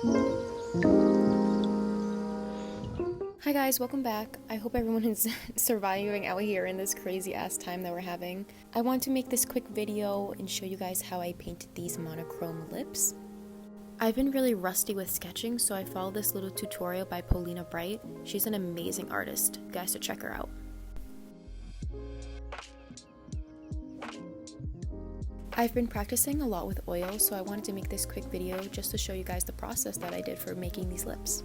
Hi guys, welcome back. I hope everyone is surviving out here in this crazy ass time that we're having. I want to make this quick video and show you guys how I painted these monochrome lips. I've been really rusty with sketching, so I followed this little tutorial by Paulina Bright. She's an amazing artist. You guys should check her out. I've been practicing a lot with oil, so I wanted to make this quick video just to show you guys the process that I did for making these lips.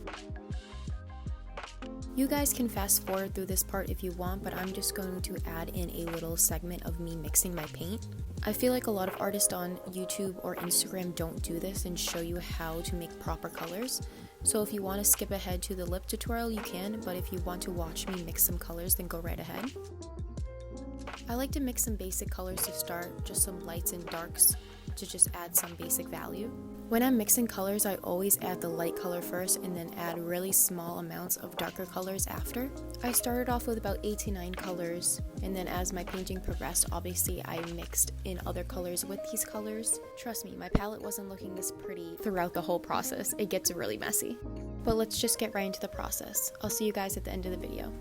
You guys can fast forward through this part if you want, but I'm just going to add in a little segment of me mixing my paint. I feel like a lot of artists on YouTube or Instagram don't do this and show you how to make proper colors. So if you want to skip ahead to the lip tutorial, you can, but if you want to watch me mix some colors, then go right ahead. I like to mix some basic colors to start, just some lights and darks to just add some basic value. When I'm mixing colors, I always add the light color first and then add really small amounts of darker colors after. I started off with about 8 to 9 colors, and then as my painting progressed, obviously I mixed in other colors with these colors. Trust me, my palette wasn't looking this pretty throughout the whole process. It gets really messy. But let's just get right into the process. I'll see you guys at the end of the video.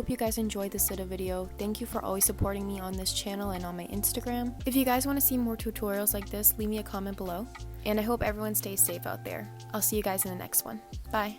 hope you guys enjoyed this little video. Thank you for always supporting me on this channel and on my Instagram. If you guys want to see more tutorials like this, leave me a comment below. And I hope everyone stays safe out there. I'll see you guys in the next one. Bye!